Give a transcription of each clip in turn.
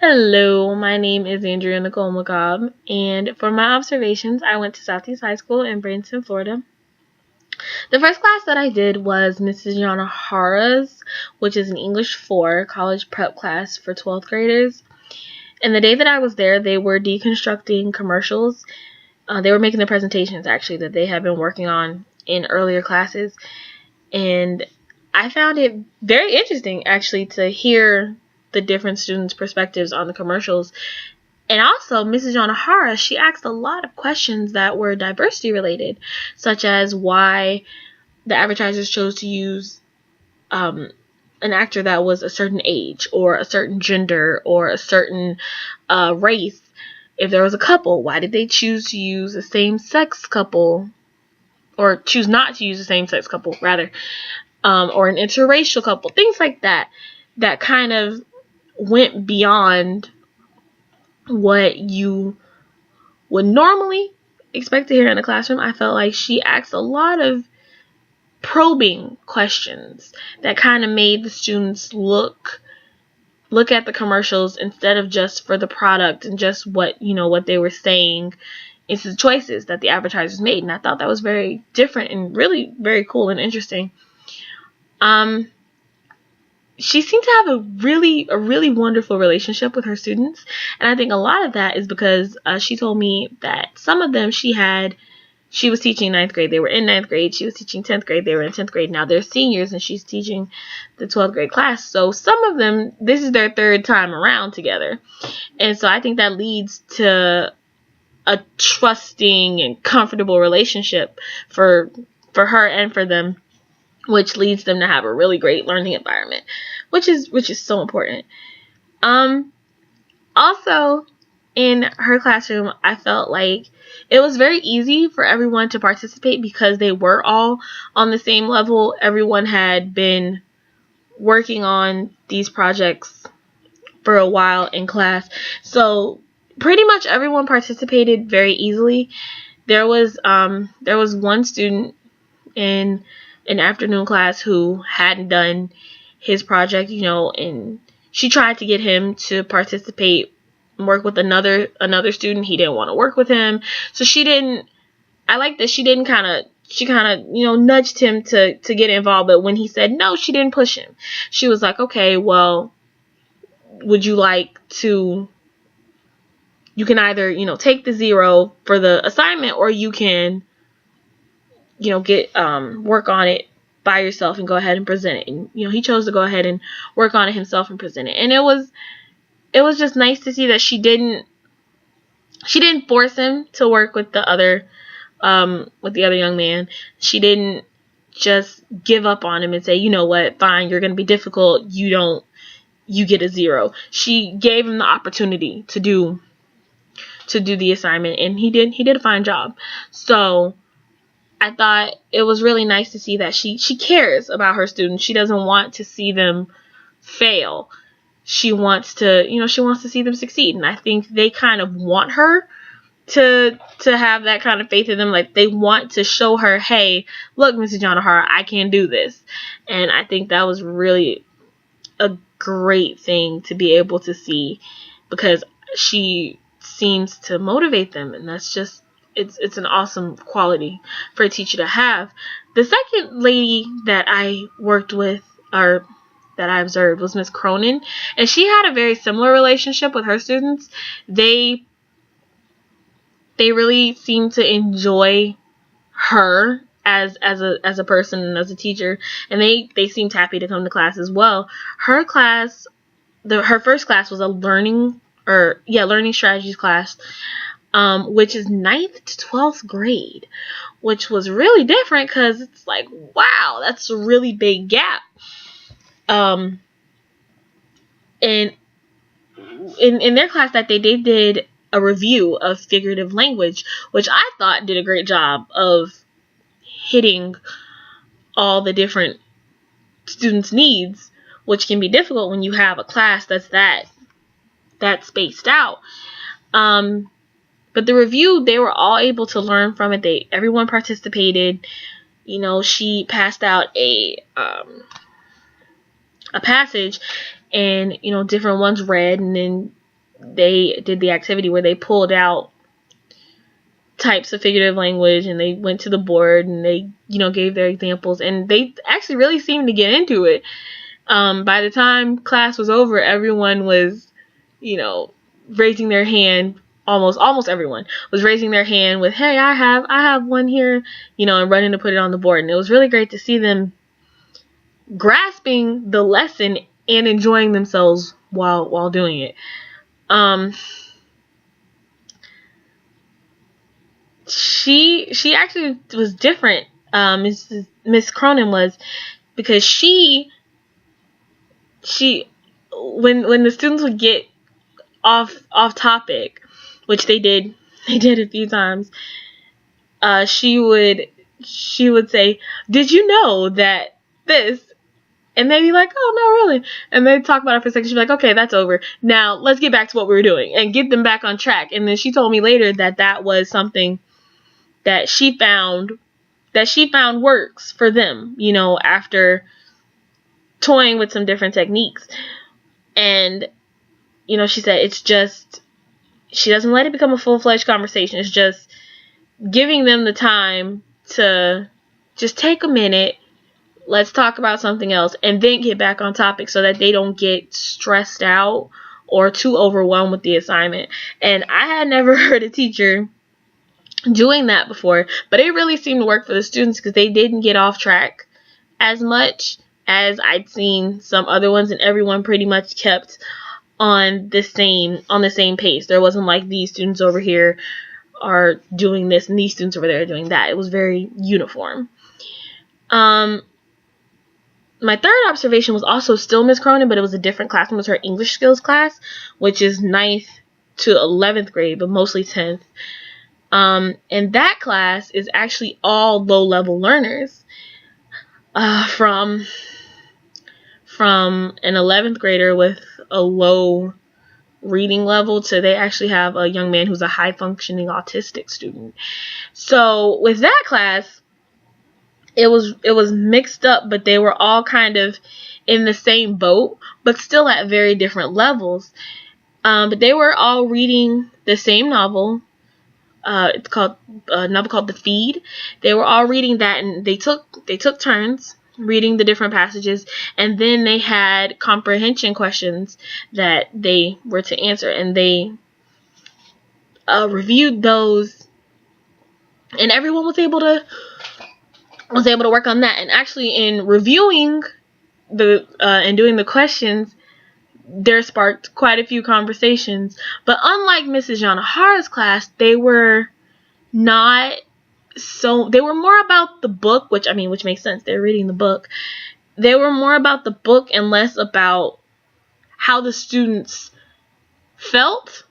Hello, my name is Andrea Nicole McCobb, and for my observations, I went to Southeast High School in Bradenton, Florida. The first class that I did was Mrs. Yanahara's, which is an English 4 college prep class for 12th graders. And the day that I was there, they were deconstructing commercials. They were making the presentations, actually, that they had been working on in earlier classes. And I found it very interesting, actually, to hear the different students' perspectives on the commercials. And also, Mrs. Yanahara, she asked a lot of questions that were diversity related, such as why the advertisers chose to use an actor that was a certain age or a certain gender or a certain race. If there was a couple, why did they choose to use a same-sex couple, or choose not to use a same-sex couple, rather, or an interracial couple, things like that, that kind of went beyond what you would normally expect to hear in a classroom. I felt like she asked a lot of probing questions that kind of made the students look at the commercials instead of just for the product and just what they were saying. It's the choices that the advertisers made, and I thought that was very different and really very cool and interesting. She seemed to have a really wonderful relationship with her students, and I think a lot of that is because she told me that some of them she was teaching 9th grade. They were in 9th grade. She was teaching 10th grade. They were in 10th grade. Now they're seniors, and she's teaching the 12th grade class. So some of them, this is their third time around together. And so I think that leads to a trusting and comfortable relationship for her and for them, which leads them to have a really great learning environment, which is so important. Also, in her classroom, I felt like it was very easy for everyone to participate because they were all on the same level. Everyone had been working on these projects for a while in class. So pretty much everyone participated very easily. There was one student in an afternoon class who hadn't done his project, and she tried to get him to participate, work with another student. He didn't want to work with him, so I like that she kind of nudged him to get involved, but when he said no, she didn't push him. She was like, okay, well, would you like to, you can either take the 0 for the assignment, or you can get work on it by yourself and go ahead and present it. And he chose to go ahead and work on it himself and present it. And it was just nice to see that she didn't force him to work with the other young man. She didn't just give up on him and say, you know what, fine, you're going to be difficult, you get a 0. She gave him the opportunity to do the assignment, and he did a fine job. So I thought it was really nice to see that she cares about her students. She doesn't want to see them fail. She wants to see them succeed. And I think they kind of want her to have that kind of faith in them. Like, they want to show her, hey, look, Mrs. Yanahara, I can do this. And I think that was really a great thing to be able to see, because she seems to motivate them, and that's just, it's an awesome quality for a teacher to have. The second lady that I worked with, or that I observed, was Miss Cronin, and she had a very similar relationship with her students. They really seemed to enjoy her as a person and as a teacher, and they seemed happy to come to class as well. Her class, her first class was a learning strategies class, which is 9th to 12th grade, which was really different because it's like, wow, that's a really big gap. And in their class that they did a review of figurative language, which I thought did a great job of hitting all the different students' needs, which can be difficult when you have a class that's that spaced out. But the review, they were all able to learn from it. Everyone participated. She passed out a passage, and different ones read, and then they did the activity where they pulled out types of figurative language and they went to the board and they, gave their examples, and they actually really seemed to get into it. By the time class was over, everyone was, raising their hand. Almost everyone was raising their hand with, "Hey, I have one here," and running to put it on the board. And it was really great to see them grasping the lesson and enjoying themselves while doing it. She actually was different. Miss Cronin was, because she when the students would get off topic, which they did a few times, she would say, "Did you know that this?" And they'd be like, "Oh, no, really?" And they'd talk about it for a second. She'd be like, "Okay, that's over. Now let's get back to what we were doing," and get them back on track. And then she told me later that was something that she found works for them, after toying with some different techniques. And, she said it's just, she doesn't let it become a full-fledged conversation. It's just giving them the time to just take a minute, let's talk about something else, and then get back on topic so that they don't get stressed out or too overwhelmed with the assignment. And I had never heard a teacher doing that before, but it really seemed to work for the students because they didn't get off track as much as I'd seen some other ones, and everyone pretty much kept on the same pace. There wasn't like these students over here are doing this and these students over there are doing that. It was very uniform. My third observation was also still Miss Cronin, but it was a different class. It was her English skills class, which is 9th to 11th grade, but mostly 10th. And that class is actually all low-level learners. From an 11th grader with a low reading level to they actually have a young man who's a high-functioning autistic student. So with that class, it was mixed up, but they were all kind of in the same boat, but still at very different levels. But they were all reading the same novel. It's called a novel called The Feed. They were all reading that, and they took turns reading the different passages, and then they had comprehension questions that they were to answer, and they reviewed those, and everyone was able to work on that. And actually, in reviewing and doing the questions, there sparked quite a few conversations. But unlike Mrs. Yanahara's class, they were more about the book, which makes sense. They're reading the book. They were more about the book and less about how the students felt.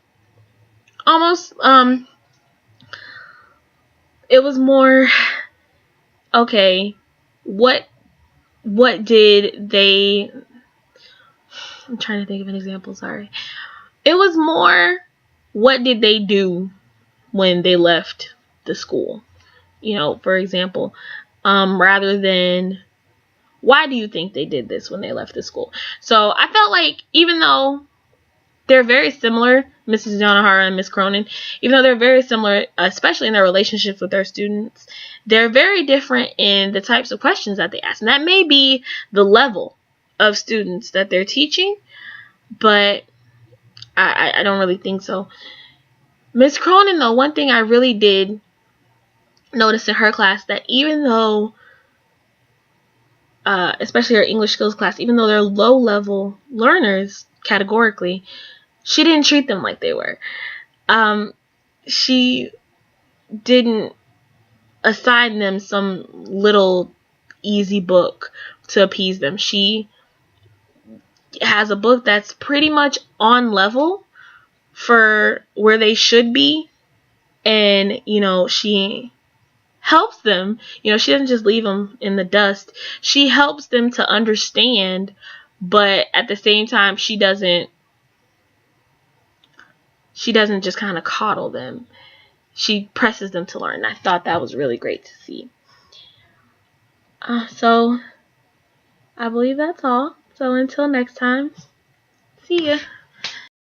Almost, it was more, okay, what did they, I'm trying to think of an example, sorry. It was more, what did they do when they left the school? For example, rather than, why do you think they did this when they left the school? So I felt like, even though they're very similar, Mrs. Yanahara and Miss Cronin, even though they're very similar, especially in their relationships with their students, they're very different in the types of questions that they ask. And that may be the level of students that they're teaching, but I don't really think so. Miss Cronin, though, one thing I really did notice in her class, that even though, especially her English skills class, even though they're low-level learners categorically, she didn't treat them like they were. She didn't assign them some little easy book to appease them. She has a book that's pretty much on level for where they should be, and she helps them. She doesn't just leave them in the dust. She helps them to understand, but at the same time she doesn't just kind of coddle them. She presses them to learn. I thought that was really great to see. So I believe that's all. So until next time, see ya.